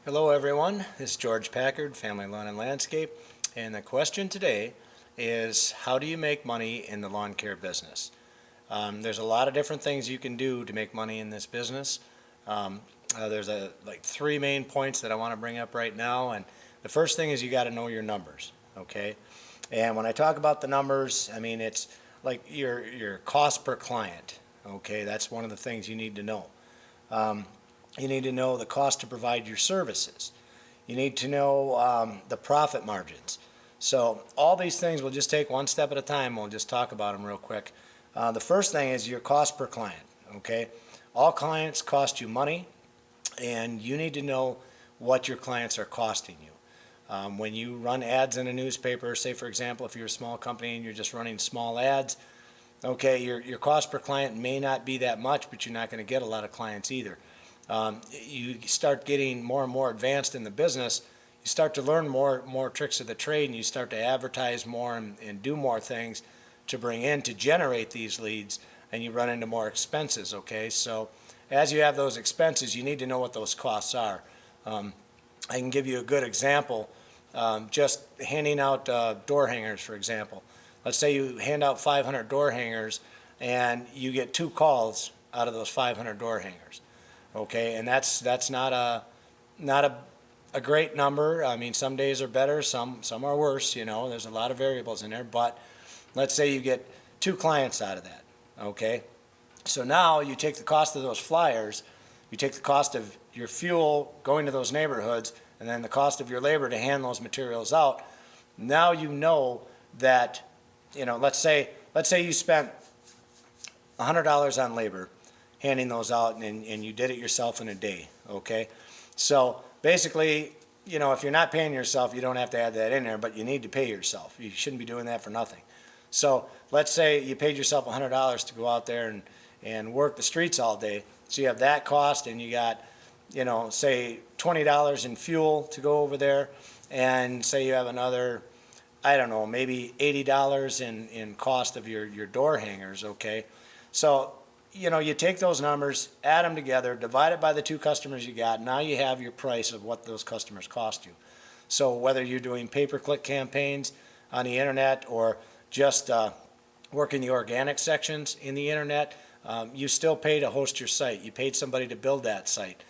Hello everyone, this is George Packard, Family Lawn and Landscape, and the question today is how do you make money in the lawn care business? There's a lot of different things you can do to make money in this business. There's like three main points that I want to bring up right now, and the first thing is you got to know your numbers, okay? And when I talk about the numbers, I mean it's like your cost per client, okay? That's one of the things you need to know. You need to know the cost to provide your services. You need to know the profit margins. So all these things, we'll just take one step at a time. We'll just talk about them real quick. The first thing is your cost per client, okay? All clients cost you money, and you need to know what your clients are costing you. When you run ads in a newspaper, say for example, if you're a small company and you're just running small ads, okay, your cost per client may not be that much, but you're not going to get a lot of clients either. You start getting more and more advanced in the business, you start to learn more tricks of the trade, and you start to advertise more and do more things to bring in to generate these leads, and you run into more expenses, okay? So as you have those expenses, you need to know what those costs are. I can give you a good example, just handing out door hangers, for example. Let's say you hand out 500 door hangers and you get 2 calls out of those 500 door hangers. Okay, and that's not a great number. I mean, some days are better, some are worse, you know, there's a lot of variables in there, but let's say you get 2 clients out of that, okay? So now you take the cost of those flyers, you take the cost of your fuel going to those neighborhoods, and then the cost of your labor to hand those materials out. Now you know that, you know, let's say you spent $100 on labor, handing those out, and you did it yourself in a day, okay? So basically, you know, if you're not paying yourself, you don't have to add that in there, but you need to pay yourself. You shouldn't be doing that for nothing. So let's say you paid yourself $100 to go out there and work the streets all day. So you have that cost, and you got, you know, say $20 in fuel to go over there, and say you have another, I don't know, maybe $80 in cost of your door hangers, okay? So you know, you take those numbers, add them together, divide it by the 2 customers you got. Now you have your price of what those customers cost you. So whether you're doing pay-per-click campaigns on the internet or just working the organic sections in the internet, you still pay to host your site. You paid somebody to build that site.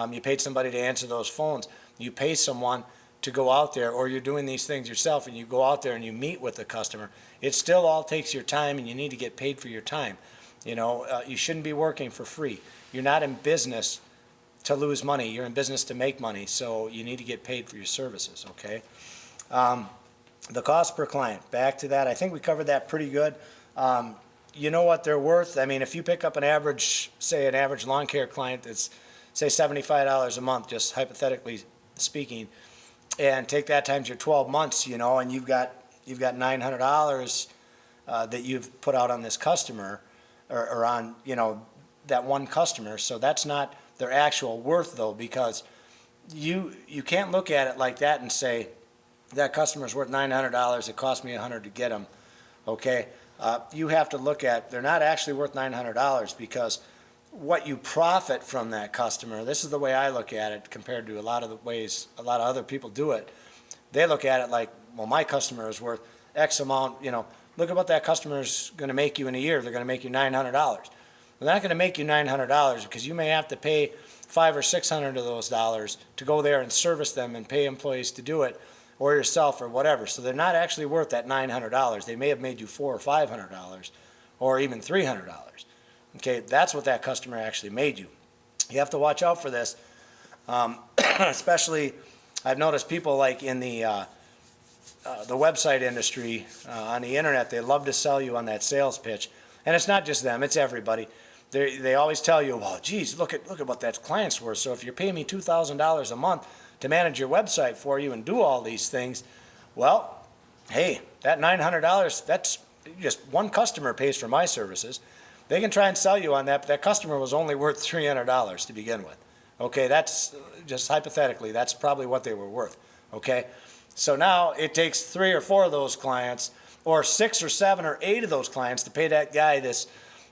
You paid somebody to answer those phones. You pay someone to go out there, or you're doing these things yourself and you go out there and you meet with the customer. It still all takes your time, and you need to get paid for your time. You know, you shouldn't be working for free. You're not in business to lose money. You're in business to make money, so you need to get paid for your services, okay? The cost per client, back to that. I think we covered that pretty good. You know what they're worth. I mean, if you pick up an average, say an average lawn care client that's, say, $75 a month, just hypothetically speaking, and take that times your 12 months, you know, and you've got $900 that you've put out on this customer, or on, you know, that one customer. So that's not their actual worth, though, because you can't look at it like that and say that customer's worth $900, it cost me $100 to get them, okay? You have to look at, they're not actually worth $900, because what you profit from that customer, this is the way I look at it compared to a lot of the ways a lot of other people do it. They look at it like, well, my customer is worth X amount, you know, look at what that customer is going to make you in a year. They're going to make you $900. They're not going to make you $900 because you may have to pay $500 or $600 of those dollars to go there and service them and pay employees to do it, or yourself, or whatever. So they're not actually worth that $900. They may have made you $400 or $500, or even $300. Okay, that's what that customer actually made you. You have to watch out for this, especially I've noticed people like in the website industry, on the internet, they love to sell you on that sales pitch. And it's not just them, it's everybody. They always tell you, well, geez, look at what that client's worth. So if you're paying me $2,000 a month to manage your website for you and do all these things, well, hey, that $900, that's just one customer pays for my services. They can try and sell you on that, but that customer was only worth $300 to begin with. Okay, that's just hypothetically, that's probably what they were worth. Okay? So now it takes 3 or 4 of those clients, or 6 or 7 or 8 of those clients to pay that guy this,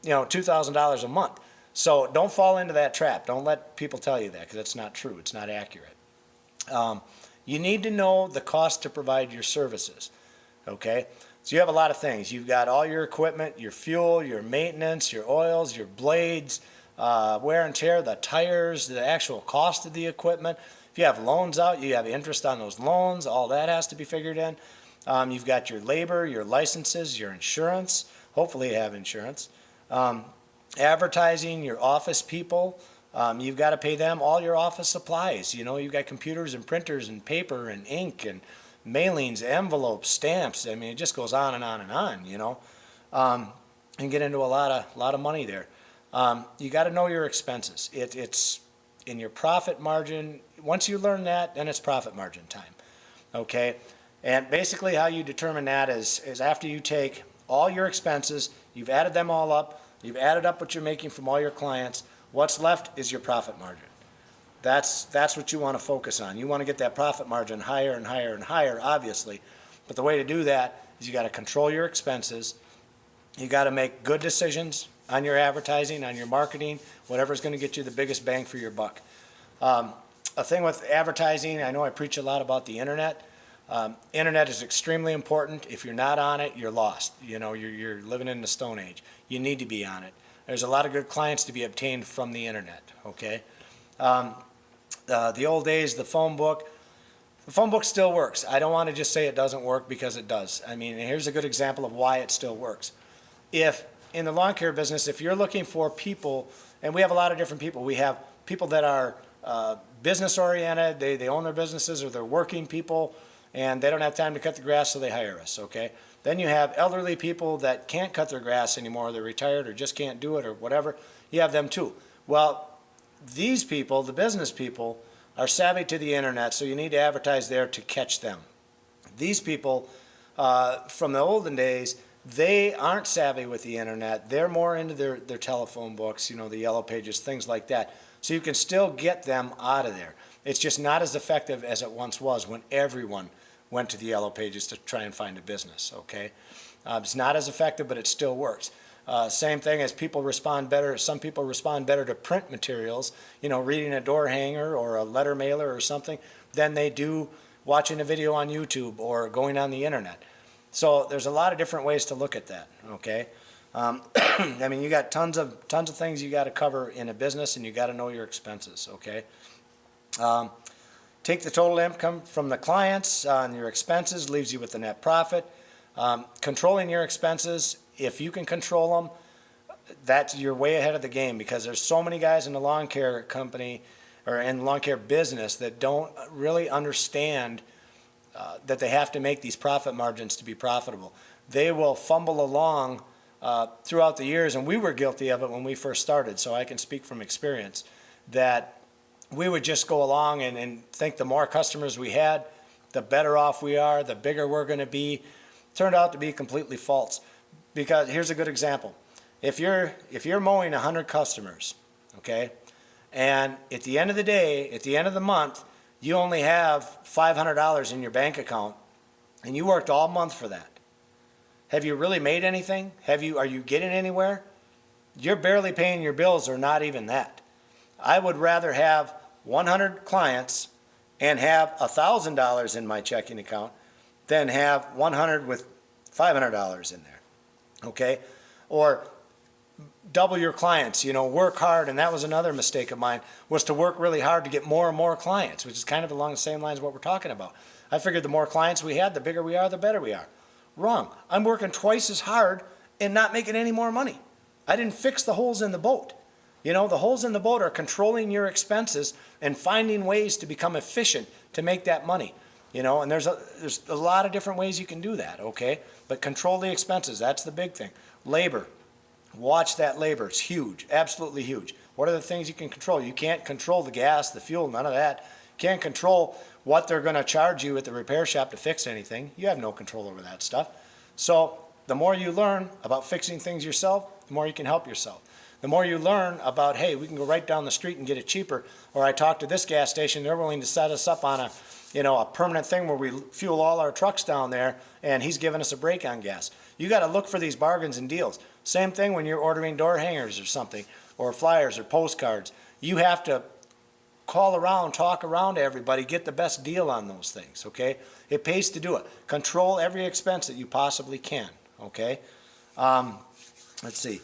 you know, $2,000 a month. So don't fall into that trap. Don't let people tell you that, because that's not true. It's not accurate. You need to know the cost to provide your services, okay? So you have a lot of things. You've got all your equipment, your fuel, your maintenance, your oils, your blades, wear and tear, the tires, the actual cost of the equipment. If you have loans out, you have interest on those loans, all that has to be figured in. You've got your labor, your licenses, your insurance. Hopefully you have insurance. Advertising, your office people. You've got to pay them all your office supplies. You know, you've got computers and printers and paper and ink and mailings, envelopes, stamps. I mean, it just goes on and on and on, you know. And get into a lot of money there. You got to know your expenses. It's in your profit margin. Once you learn that, then it's profit margin time, okay? And basically how you determine that is after you take all your expenses, you've added them all up, you've added up what you're making from all your clients, what's left is your profit margin. That's what you want to focus on. You want to get that profit margin higher and higher and higher, obviously. But the way to do that is you got to control your expenses. You got to make good decisions on your advertising, on your marketing, whatever's going to get you the biggest bang for your buck. A thing with advertising, I know I preach a lot about the internet. Internet is extremely important. If you're not on it, you're lost. You know, you're living in the Stone Age. You need to be on it. There's a lot of good clients to be obtained from the internet, okay? The old days, the phone book still works. I don't want to just say it doesn't work because it does. I mean, here's a good example of why it still works. If in the lawn care business, if you're looking for people, and we have a lot of different people. We have people that are business oriented, they own their businesses, or they're working people, and they don't have time to cut the grass, so they hire us, okay? Then you have elderly people that can't cut their grass anymore, they're retired or just can't do it or whatever. You have them too. Well, these people, the business people, are savvy to the internet, so you need to advertise there to catch them. These people from the olden days, they aren't savvy with the internet. They're more into their telephone books, you know, the yellow pages, things like that. So you can still get them out of there. It's just not as effective as it once was when everyone went to the yellow pages to try and find a business, okay? It's not as effective, but it still works. Same thing as people respond better, some people respond better to print materials, you know, reading a door hanger or a letter mailer or something, than they do watching a video on YouTube or going on the internet. So there's a lot of different ways to look at that, okay? I mean, you got tons of things you got to cover in a business, and you got to know your expenses, okay? Take the total income from the clients on your expenses, leaves you with the net profit. Controlling your expenses, if you can control them, you're way ahead of the game, because there's so many guys in the lawn care company or in the lawn care business that don't really understand that they have to make these profit margins to be profitable. They will fumble along throughout the years, and we were guilty of it when we first started, so I can speak from experience, that we would just go along and think the more customers we had, the better off we are, the bigger we're going to be. Turned out to be completely false. Because here's a good example. If you're mowing 100 customers, okay, and at the end of the day, at the end of the month, you only have $500 in your bank account, and you worked all month for that. Have you really made anything? Are you getting anywhere? You're barely paying your bills, or not even that. I would rather have 100 clients and have $1,000 in my checking account than have 100 with $500 in there, okay? Or double your clients, you know, work hard. And that was another mistake of mine, was to work really hard to get more and more clients, which is kind of along the same lines of what we're talking about. I figured the more clients we had, the bigger we are, the better we are. Wrong. I'm working twice as hard and not making any more money. I didn't fix the holes in the boat. You know, the holes in the boat are controlling your expenses and finding ways to become efficient to make that money. You know, and there's a lot of different ways you can do that, okay? But control the expenses, that's the big thing. Labor, watch that labor, it's huge, absolutely huge. What are the things you can control? You can't control the gas, the fuel, none of that. You can't control what they're going to charge you at the repair shop to fix anything. You have no control over that stuff. So the more you learn about fixing things yourself, the more you can help yourself. The more you learn about, hey, we can go right down the street and get it cheaper, or I talked to this gas station, they're willing to set us up on a permanent thing where we fuel all our trucks down there, and he's giving us a break on gas. You got to look for these bargains and deals. Same thing when you're ordering door hangers or something, or flyers or postcards. You have to call around, talk around to everybody, get the best deal on those things, okay? It pays to do it. Control every expense that you possibly can, okay? Let's see.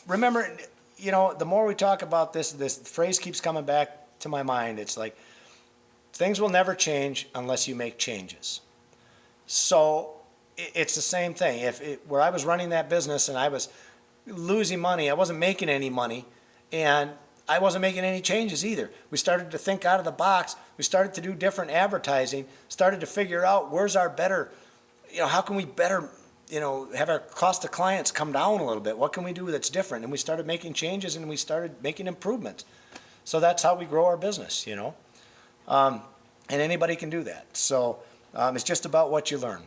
Remember, you know, the more we talk about this phrase keeps coming back to my mind. It's like, things will never change unless you make changes. So it's the same thing. Where I was running that business and I was losing money, I wasn't making any money, and I wasn't making any changes either. We started to think out of the box. We started to do different advertising, started to figure out where's our better, you know, how can we better, you know, have our cost of clients come down a little bit? What can we do that's different? And we started making changes and we started making improvements. So that's how we grow our business, you know. And anybody can do that. So it's just about what you learn.